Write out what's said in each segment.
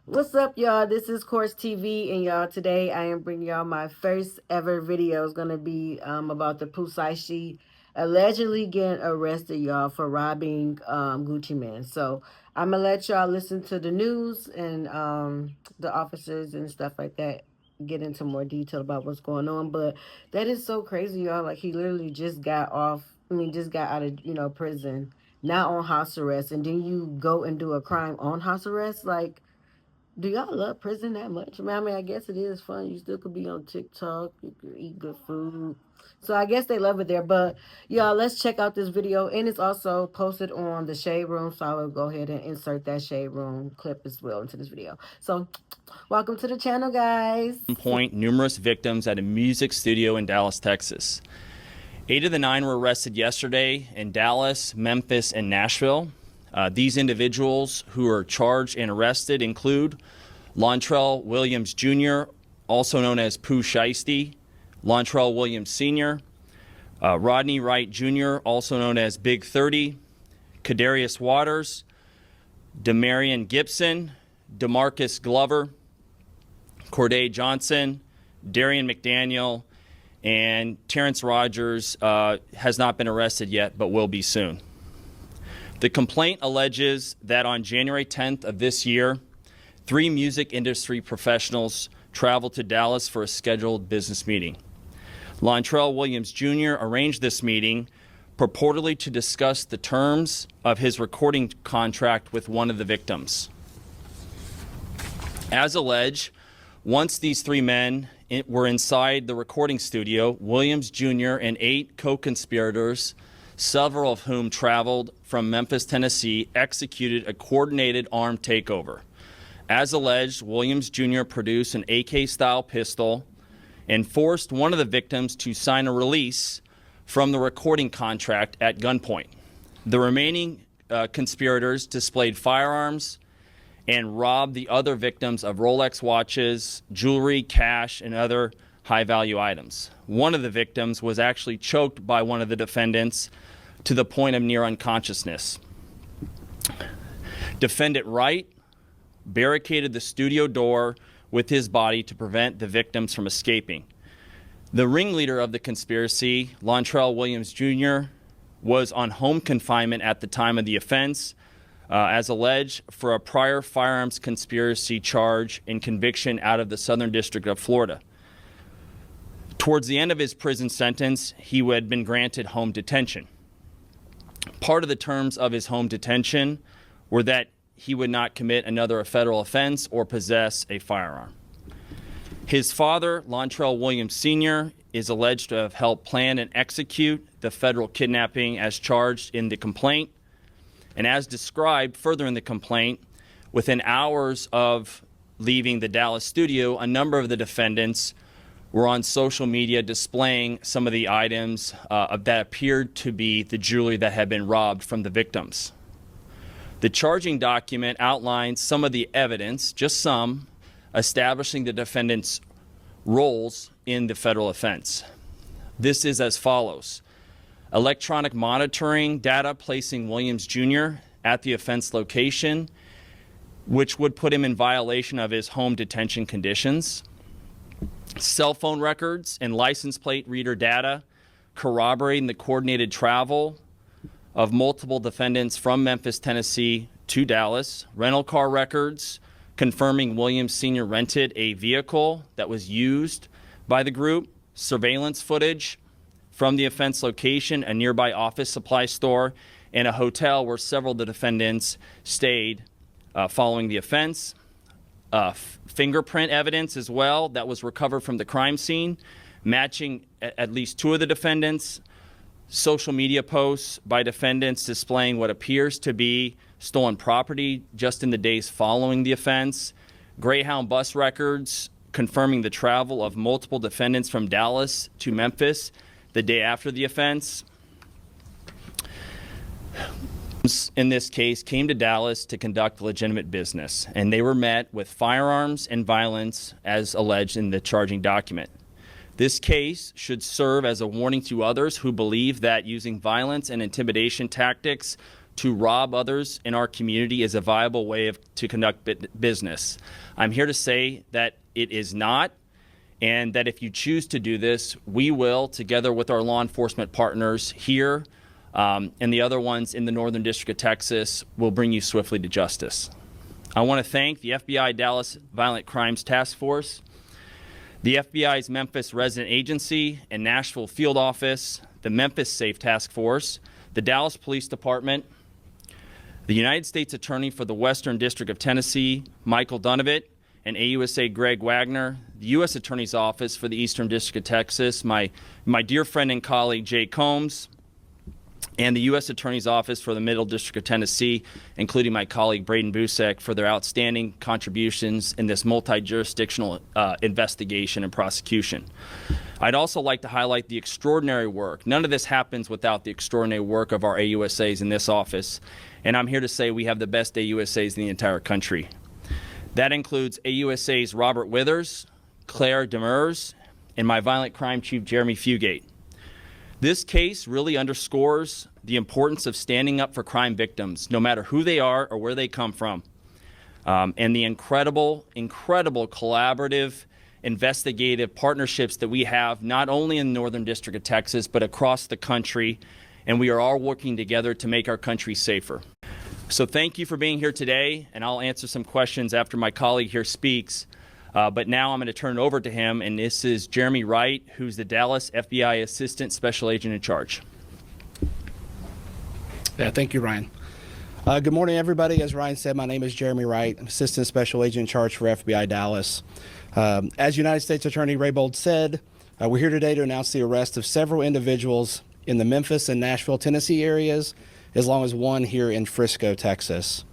What's up, y'all? This is Course TV, and y'all, today I am bringing y'all my first ever video. It's gonna be about the Pooh Shiesty allegedly getting arrested, y'all, for robbing Gucci Man. So I'm gonna let y'all listen to the news and the officers and stuff like that get into more detail about what's going on. But that is so crazy, y'all. Like, he literally just got off. I mean, just got out of prison, now on house arrest, and then you go and do a crime on house arrest, like. Do y'all love prison that much? I mean, I guess it is fun. You still could be on TikTok. You could eat good food. So I guess they love it there. But y'all, let's check out this video. And it's also posted on the Shade Room. So I will go ahead and insert that Shade Room clip as well into this video. So welcome to the channel, guys. Point numerous victims at a music studio in Dallas, Texas. 8 of the 9 were arrested yesterday in Dallas, Memphis, and Nashville. These individuals who are charged and arrested include Lontrell Williams Jr., also known as Pooh Shiesty, Lontrell Williams Sr., Rodney Wright Jr., also known as Big 30, Kadarius Waters, Demarion Gibson, DeMarcus Glover, Corday Johnson, Darian McDaniel, and Terrence Rogers has not been arrested yet, but will be soon. The complaint alleges that on January 10th of this year, 3 music industry professionals traveled to Dallas for a scheduled business meeting. Lontrell Williams Jr. arranged this meeting purportedly to discuss the terms of his recording contract with one of the victims. As alleged, once these 3 men were inside the recording studio, Williams Jr. and 8 co-conspirators, several of whom traveled from Memphis, Tennessee, executed a coordinated armed takeover. As alleged, Williams Jr. produced an AK-style pistol and forced one of the victims to sign a release from the recording contract at gunpoint. The remaining conspirators displayed firearms and robbed the other victims of Rolex watches, jewelry, cash, and other high-value items. One of the victims was actually choked by one of the defendants to the point of near unconsciousness. Defendant Wright barricaded the studio door with his body to prevent the victims from escaping. The ringleader of the conspiracy, Lontrell Williams Jr., was on home confinement at the time of the offense, as alleged, for a prior firearms conspiracy charge and conviction out of the Southern District of Florida. Towards the end of his prison sentence, he had been granted home detention. Part of the terms of his home detention were that he would not commit another federal offense or possess a firearm. His father, Lontrell Williams Sr., is alleged to have helped plan and execute the federal kidnapping as charged in the complaint. And as described further in the complaint, within hours of leaving the Dallas studio, a number of the defendants were on social media displaying some of the items that appeared to be the jewelry that had been robbed from the victims. The charging document outlines some of the evidence, just some, establishing the defendants' roles in the federal offense. This is as follows: electronic monitoring data placing Williams Jr. at the offense location, which would put him in violation of his home detention conditions. Cell phone records and license plate reader data corroborating the coordinated travel of multiple defendants from Memphis, Tennessee to Dallas. Rental car records confirming Williams Sr. rented a vehicle that was used by the group. Surveillance footage from the offense location, a nearby office supply store, and a hotel where several of the defendants stayed following the offense. Fingerprint evidence as well that was recovered from the crime scene, matching at least 2 of the defendants. Social media posts by defendants displaying what appears to be stolen property just in the days following the offense. Greyhound bus records confirming the travel of multiple defendants from Dallas to Memphis the day after the offense. In this case, came to Dallas to conduct legitimate business, and they were met with firearms and violence as alleged in the charging document. This case should serve as a warning to others who believe that using violence and intimidation tactics to rob others in our community is a viable way to conduct business. I'm here to say that it is not, and that if you choose to do this, we will, together with our law enforcement partners here and the other ones in the Northern District of Texas, will bring you swiftly to justice. I want to thank the FBI Dallas Violent Crimes Task Force, the FBI's Memphis Resident Agency and Nashville Field Office, the Memphis Safe Task Force, the Dallas Police Department, the United States Attorney for the Western District of Tennessee, Michael Dunovit, and AUSA Greg Wagner, the U.S. Attorney's Office for the Eastern District of Texas, my dear friend and colleague Jay Combs, and the U.S. Attorney's Office for the Middle District of Tennessee, including my colleague Braden Busek, for their outstanding contributions in this multi-jurisdictional investigation and prosecution. I'd also like to highlight the extraordinary work. None of this happens without the extraordinary work of our AUSAs in this office, and I'm here to say we have the best AUSAs in the entire country. That includes AUSAs Robert Withers, Claire Demers, and my violent crime chief, Jeremy Fugate. This case really underscores the importance of standing up for crime victims, no matter who they are or where they come from, and the incredible collaborative, investigative partnerships that we have, not only in the Northern District of Texas, but across the country, and we are all working together to make our country safer. So thank you for being here today, and I'll answer some questions after my colleague here speaks. But now I'm going to turn it over to him, and this is Jeremy Wright, who's the Dallas FBI Assistant Special Agent in charge. Yeah, thank you, Ryan. Good morning, everybody. As Ryan said, my name is Jeremy Wright. I'm Assistant Special Agent in charge for FBI Dallas. As United States Attorney Raybold said, we're here today to announce the arrest of several individuals in the Memphis and Nashville, Tennessee areas, as long as one here in Frisco, Texas.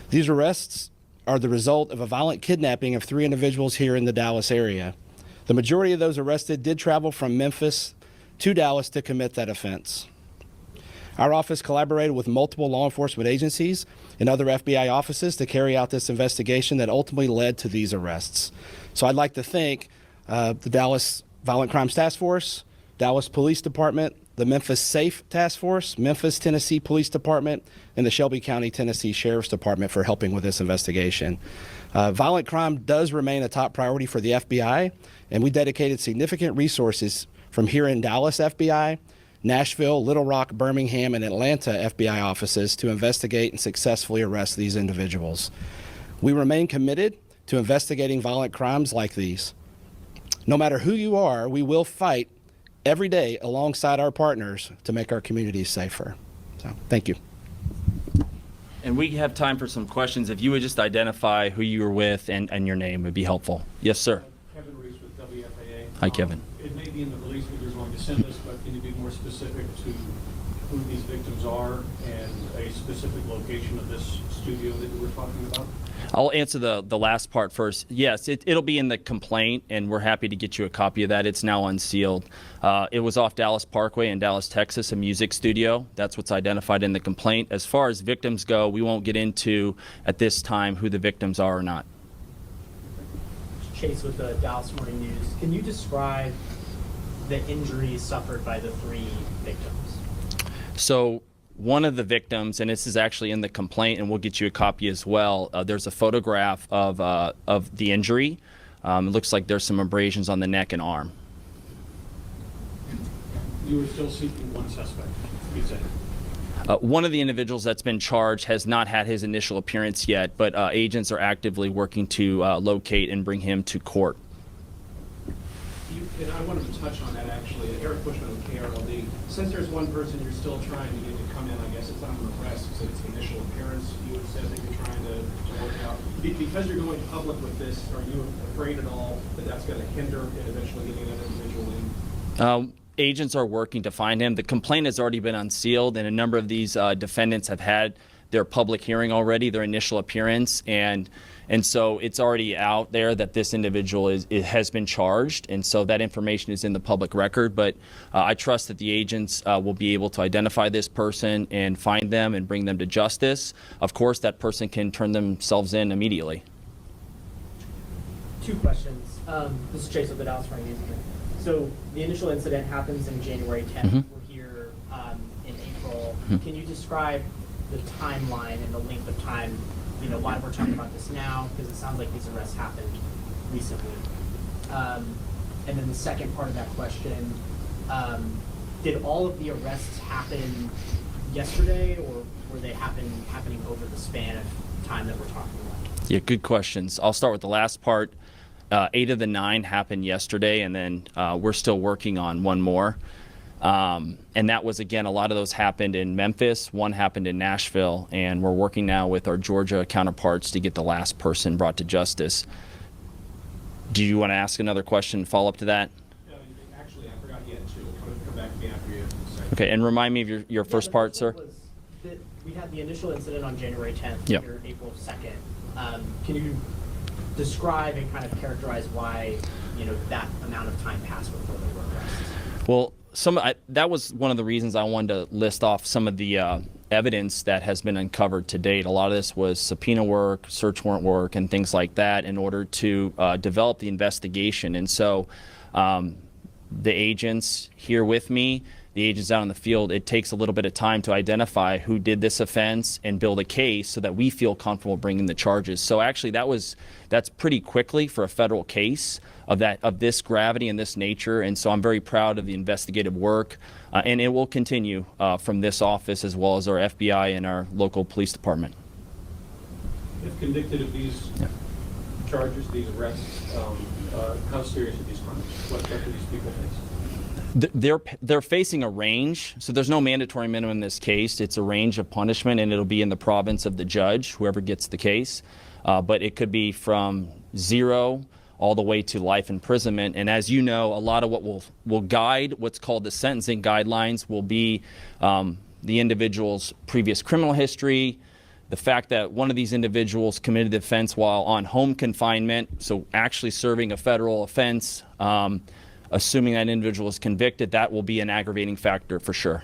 These arrests are the result of a violent kidnapping of 3 individuals here in the Dallas area. The majority of those arrested did travel from Memphis to Dallas to commit that offense. Our office collaborated with multiple law enforcement agencies and other FBI offices to carry out this investigation that ultimately led to these arrests. So I'd like to thank the Dallas Violent Crimes Task Force, Dallas Police Department, the Memphis Safe Task Force, Memphis, Tennessee Police Department, and the Shelby County, Tennessee Sheriff's Department for helping with this investigation. Violent crime does remain a top priority for the FBI, and we dedicated significant resources from here in Dallas FBI, Nashville, Little Rock, Birmingham, and Atlanta FBI offices to investigate and successfully arrest these individuals. We remain committed to investigating violent crimes like these. No matter who you are, we will fight every day alongside our partners to make our communities safer. So, thank you. And we have time for some questions. If you would just identify who you were with and your name would be helpful. Yes, sir. Kevin Reese with WFAA. Hi, Kevin. It may be in the release when you're going to send us, but can you be more specific to who these victims are and a specific location of this studio that you were talking about? I'll answer the last part first. Yes, it'll be in the complaint, and we're happy to get you a copy of that. It's now unsealed. It was off Dallas Parkway in Dallas, Texas, a music studio. That's what's identified in the complaint. As far as victims go, we won't get into, at this time, who the victims are or not. Chase with the Dallas Morning News. Can you describe the injuries suffered by the 3 victims? So one of the victims, and this is actually in the complaint, and we'll get you a copy as well, there's a photograph of the injury. It looks like there's some abrasions on the neck and arm. You are still seeking one suspect, you say? One of the individuals that's been charged has not had his initial appearance yet, but agents are actively working to locate and bring him to court. And I wanted to touch on that actually. Eric Bushman with KRLD. Since there's one person you're still trying to get to come in, I guess it's not an arrest, you said it's the initial appearance, you had said that you're trying to work out. Because you're going public with this, are you afraid at all that that's going to hinder and eventually getting that individual in? Agents are working to find him. The complaint has already been unsealed, and a number of these defendants have had their public hearing already, their initial appearance, and so it's already out there that this individual has been charged, and so that information is in the public record. But I trust that the agents will be able to identify this person and find them and bring them to justice. Of course, that person can turn themselves in immediately. 2 questions. This is Chase with the Dallas Morning News again. So the initial incident happens in January 10th. Mm-hmm. We're here in April. Mm-hmm. Can you describe the timeline and the length of time, why we're talking about this now, because it sounds like these arrests happened recently. And then the second part of that question, did all of the arrests happen yesterday, or were they happening over the span of time that we're talking about? Yeah, good questions. I'll start with the last part. 8 of the 9 happened yesterday, and then we're still working on one more. And that was, again, a lot of those happened in Memphis, one happened in Nashville, and we're working now with our Georgia counterparts to get the last person brought to justice. Do you want to ask another question, follow up to that? Actually, I forgot you had two. Come back to me after you. Okay, and remind me of your first part, sir. We had the initial incident on January 10th, Yep. here April 2nd. Can you describe and kind of characterize why, that amount of time passed before there were arrests? Well, that was one of the reasons I wanted to list off some of the evidence that has been uncovered to date. A lot of this was subpoena work, search warrant work, and things like that in order to develop the investigation. And so the agents here with me, the agents out in the field, it takes a little bit of time to identify who did this offense and build a case so that we feel comfortable bringing the charges. So actually that's pretty quickly for a federal case of this gravity and this nature. And so I'm very proud of the investigative work, and it will continue from this office as well as our FBI and our local police department. If convicted of these charges, these arrests, how serious are these crimes? What do these people face? They're facing a range, so there's no mandatory minimum in this case. It's a range of punishment, and it'll be in the province of the judge, whoever gets the case. But it could be from 0 all the way to life imprisonment. And as you know, a lot of what will guide what's called the sentencing guidelines will be the individual's previous criminal history, the fact that one of these individuals committed the offense while on home confinement, so actually serving a federal offense. Assuming that individual is convicted, that will be an aggravating factor for sure.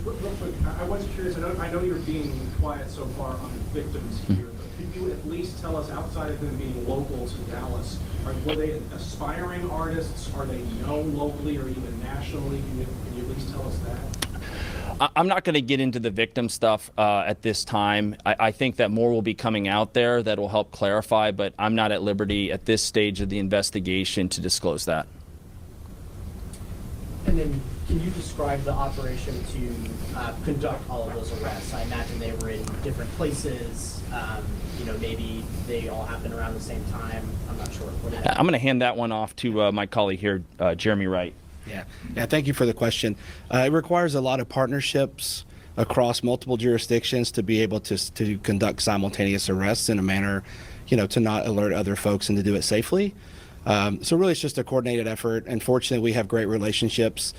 Real quick, I was curious. I know you're being quiet so far on the victims here, but could you at least tell us, outside of them being local to Dallas, were they aspiring artists? Are they known locally or even nationally? Can you at least tell us that? I'm not going to get into the victim stuff at this time. I think that more will be coming out there that will help clarify, but I'm not at liberty at this stage of the investigation to disclose that. And then, can you describe the operation to conduct all of those arrests? I imagine they were in different places. Maybe they all happened around the same time. I'm not sure. I'm going to hand that one off to my colleague here, Jeremy Wright. Yeah. Thank you for the question. It requires a lot of partnerships across multiple jurisdictions to be able to conduct simultaneous arrests in a manner, to not alert other folks and to do it safely. So really, it's just a coordinated effort. And fortunately, we have great relationships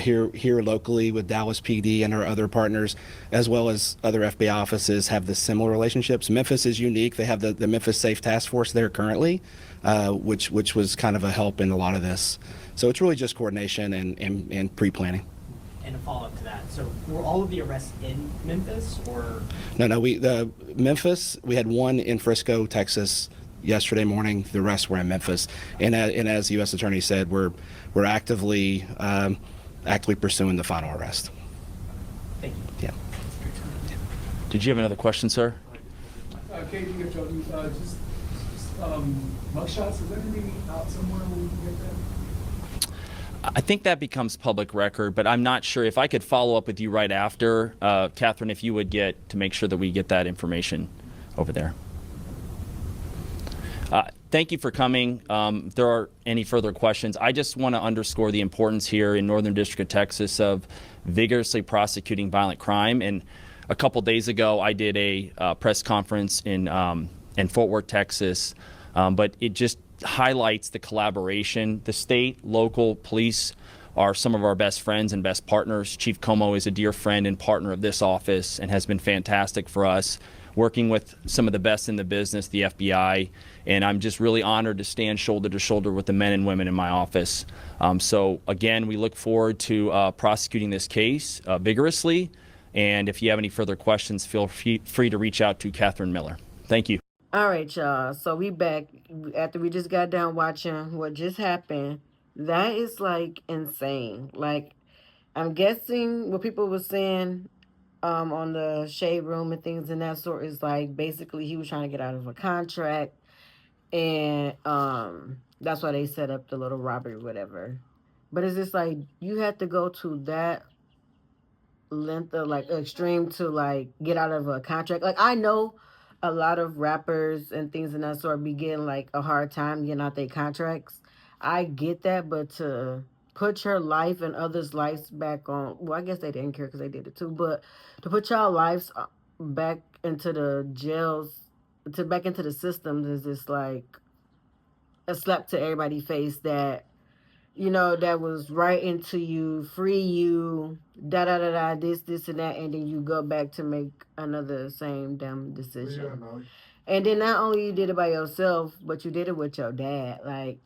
here locally with Dallas PD and our other partners, as well as other FBI offices have the similar relationships. Memphis is unique. They have the Memphis Safe Task Force there currently, which was kind of a help in a lot of this. So it's really just coordination and pre-planning. And a follow-up to that. So were all of the arrests in Memphis, or? No. Memphis, we had one in Frisco, Texas, yesterday morning. The rest were in Memphis. And as the U.S. Attorney said, we're actively pursuing the final arrest. Thank you. Yeah. Did you have another question, sir? Katie, just mugshots. Is there anything out somewhere where we can get that? I think that becomes public record, but I'm not sure. If I could follow up with you right after, Catherine, if you would get to make sure that we get that information over there. Thank you for coming. If there are any further questions, I just want to underscore the importance here in Northern District of Texas of vigorously prosecuting violent crime. And a couple days ago, I did a press conference in Fort Worth, Texas, but it just highlights the collaboration. The state, local police are some of our best friends and best partners. Chief Como is a dear friend and partner of this office and has been fantastic for us, working with some of the best in the business, the FBI, and I'm just really honored to stand shoulder to shoulder with the men and women in my office. So again, we look forward to prosecuting this case vigorously, and if you have any further questions, feel free to reach out to Catherine Miller. Thank you. All right, y'all. So we back after we just got done watching what just happened. That is like insane. Like, I'm guessing what people were saying on the Shade Room and things in that sort is like basically he was trying to get out of a contract, and that's why they set up the little robbery, whatever. But it's just like you have to go to that length of like extreme to like get out of a contract. Like I know a lot of rappers and things in that sort be getting like a hard time getting out their contracts. I get that, but to put your life and others' lives back on, well, I guess they didn't care because they did it too, but to put y'all lives back into the jails, to back into the systems is just like a slap to everybody's face that that was right into you, free you, da da da da, this, and that, and then you go back to make another same damn decision. Yeah, no. And then not only you did it by yourself, but you did it with your dad. Like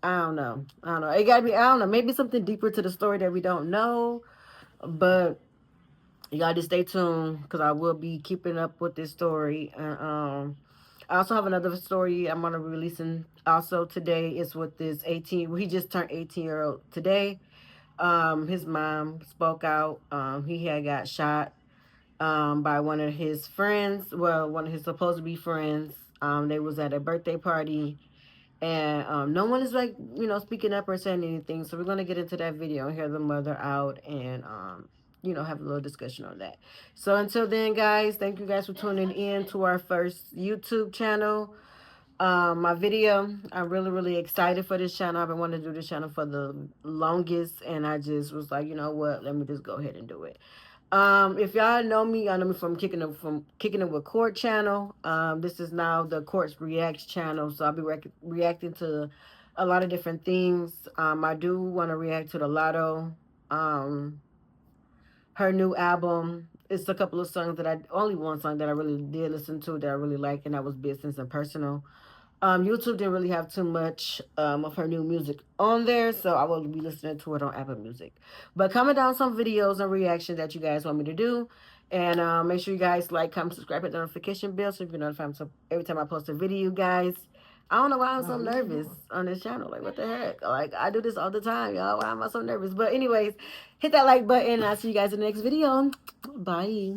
I don't know. It gotta be, I don't know, maybe something deeper to the story that we don't know, but you gotta just stay tuned because I will be keeping up with this story. And I also have another story I'm gonna be releasing also today. It's with this 18. He just turned 18-year-old today. His mom spoke out. He had got shot by one of his friends. Well, one of his supposed to be friends. They was at a birthday party, and no one is like speaking up or saying anything. So we're gonna get into that video and hear the mother out and have a little discussion on that. So until then, guys, thank you guys for tuning in to our first YouTube channel. My video, I'm really excited for this channel. I've been wanting to do this channel for the longest, and I just was like, you know what, let me just go ahead and do it. If y'all know me, y'all know me from Kicking It with Court channel. This is now the Courts Reacts channel, so I'll be reacting to a lot of different things. I do want to react to the Lotto, her new album. It's a couple of songs only one song that I really did listen to that I really like, and that was Business and Personal. YouTube didn't really have too much of her new music on there, so I will be listening to it on Apple Music. But comment down some videos and reactions that you guys want me to do. And make sure you guys like, comment, subscribe, hit the notification bell so you can notified every time I post a video, guys. I don't know why I'm so nervous on this channel. Like, what the heck? Like, I do this all the time, y'all. Why am I so nervous? But anyways, hit that like button, and I'll see you guys in the next video. Bye.